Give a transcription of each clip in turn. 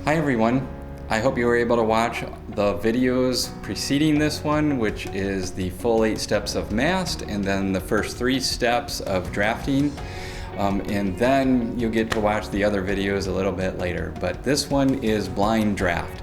Hi everyone. I hope you were able to watch the videos preceding this one, which is the full 8 steps of M.A.S.T and then the first 3 steps of drafting. And then you'll get to watch the other videos a little bit later. But this one is blind draft.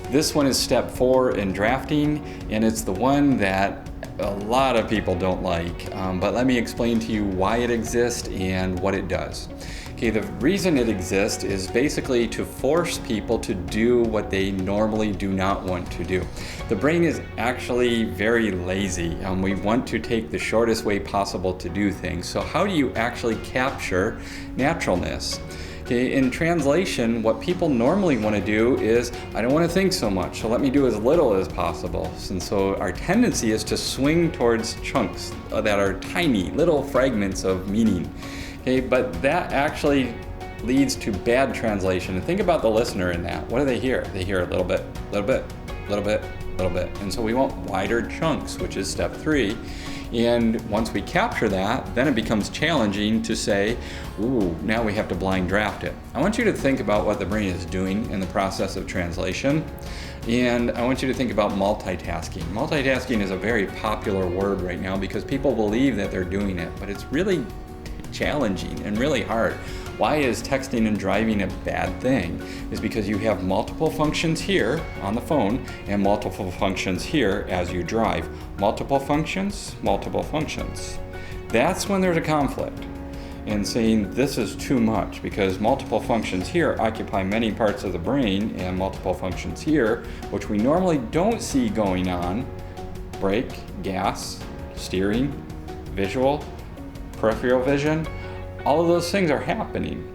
This one is step 4 in drafting, and it's the one that a lot of people don't like. But let me explain to you why it exists and what it does. Okay, the reason it exists is basically to force people to do what they normally do not want to do. The brain is actually very lazy. We want to take the shortest way possible to do things. So how do you actually capture naturalness? Okay, in translation, what people normally want to do is, I don't want to think so much, so let me do as little as possible. And so our tendency is to swing towards chunks that are tiny, little fragments of meaning. Okay, but that actually leads to bad translation. And think about the listener in that. What do they hear? They hear a little bit, little bit, little bit, little bit. And so we want wider chunks, which is step 3. And once we capture that, then it becomes challenging to say, ooh, now we have to blind draft it. I want you to think about what the brain is doing in the process of translation. And I want you to think about multitasking. Multitasking is a very popular word right now because people believe that they're doing it, but it's really challenging and really hard. Why is texting and driving a bad thing? Is because you have multiple functions here on the phone and multiple functions here as you drive. Multiple functions, multiple functions. That's when there's a conflict and saying this is too much because multiple functions here occupy many parts of the brain and multiple functions here, which we normally don't see going on, brake, gas, steering, visual, peripheral vision, all of those things are happening.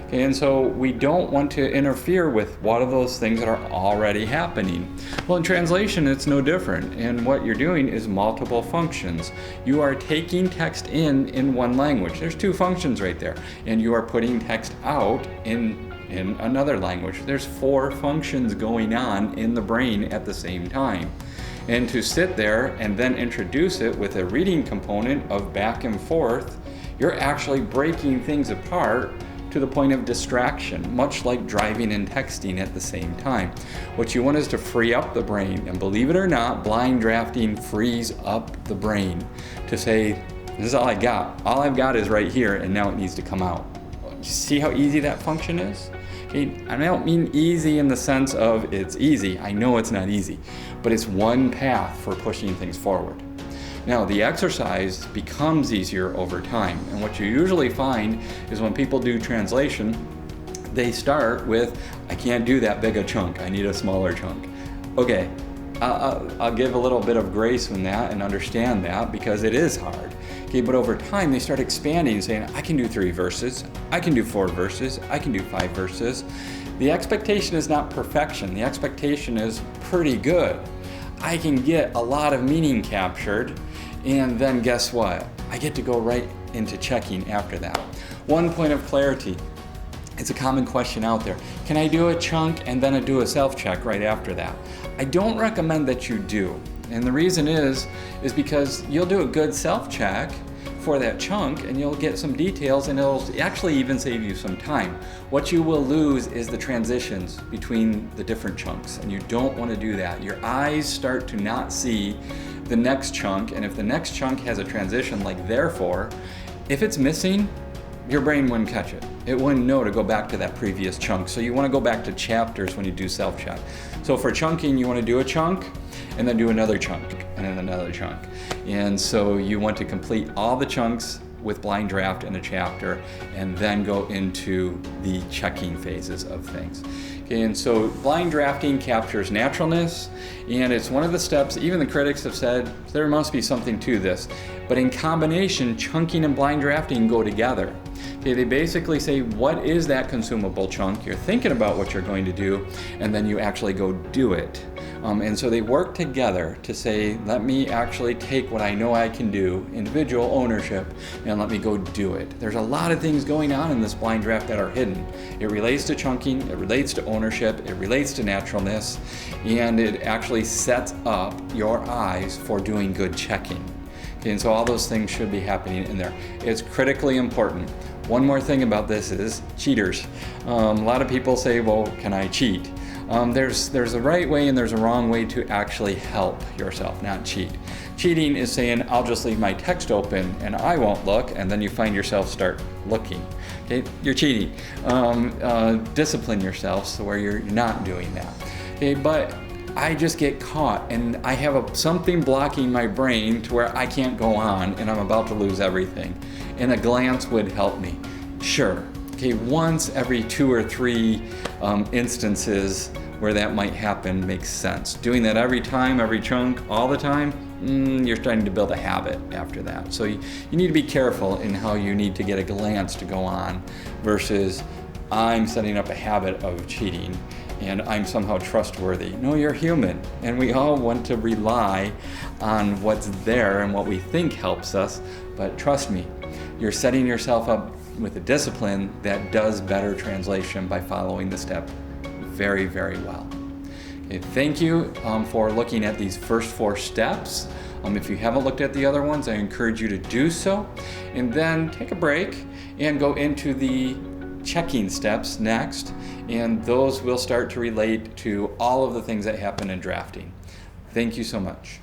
Okay, and so we don't want to interfere with one of those things that are already happening. Well, in translation, it's no different. And what you're doing is multiple functions. You are taking text in one language. There's 2 functions right there. And you are putting text out in another language. There's 4 functions going on in the brain at the same time. And to sit there and then introduce it with a reading component of back and forth, you're actually breaking things apart to the point of distraction, much like driving and texting at the same time. What you want is to free up the brain, and believe it or not, blind drafting frees up the brain to say, this is all I got. All I've got is right here, and now it needs to come out. See how easy that function is? Okay, I don't mean easy in the sense of it's easy. I know it's not easy, but it's one path for pushing things forward. Now, the exercise becomes easier over time, and what you usually find is when people do translation, they start with, I can't do that big a chunk, I need a smaller chunk. Okay, I'll give a little bit of grace in that and understand that because it is hard. Okay, but over time they start expanding, saying, I can do 3 verses, I can do 4 verses, I can do 5 verses. The expectation is not perfection, the expectation is pretty good. I can get a lot of meaning captured, and then guess what? I get to go right into checking after that. One point of clarity. It's a common question out there. Can I do a chunk and then do a self-check right after that? I don't recommend that you do. And the reason is because you'll do a good self-check for that chunk and you'll get some details and it'll actually even save you some time. What you will lose is the transitions between the different chunks, and you don't want to do that. Your eyes start to not see the next chunk, and if the next chunk has a transition like therefore, if it's missing, your brain wouldn't catch it. It wouldn't know to go back to that previous chunk. So you want to go back to chapters when you do self-check. So for chunking, you want to do a chunk and then do another chunk and then another chunk. And so you want to complete all the chunks with blind draft in a chapter and then go into the checking phases of things. Okay, and so blind drafting captures naturalness, and it's one of the steps, even the critics have said, there must be something to this. But in combination, chunking and blind drafting go together. Okay, they basically say, what is that consumable chunk? You're thinking about what you're going to do, and then you actually go do it. And so they work together to say, let me actually take what I know I can do, individual ownership, and let me go do it. There's a lot of things going on in this blind draft that are hidden. It relates to chunking, it relates to ownership, it relates to naturalness, and it actually sets up your eyes for doing good checking. Okay, and so all those things should be happening in there. It's critically important. One more thing about this is cheaters. A lot of people say, well, can I cheat? There's a right way and there's a wrong way to actually help yourself, not cheat. Cheating is saying, I'll just leave my text open and I won't look, and then you find yourself start looking. Okay, you're cheating. Discipline yourself so where you're not doing that. Okay, but I just get caught and I have something blocking my brain to where I can't go on and I'm about to lose everything. And a glance would help me. Sure. Okay, once every 2 or 3 instances where that might happen makes sense. Doing that every time, every chunk, all the time, you're starting to build a habit after that. So you need to be careful in how you need to get a glance to go on versus I'm setting up a habit of cheating and I'm somehow trustworthy. No, you're human, and we all want to rely on what's there and what we think helps us, but trust me, you're setting yourself up with a discipline that does better translation by following the step very, very well. Okay, thank you for looking at these first 4 steps. If you haven't looked at the other ones, I encourage you to do so, and then take a break and go into the checking steps next, and those will start to relate to all of the things that happen in drafting. Thank you so much.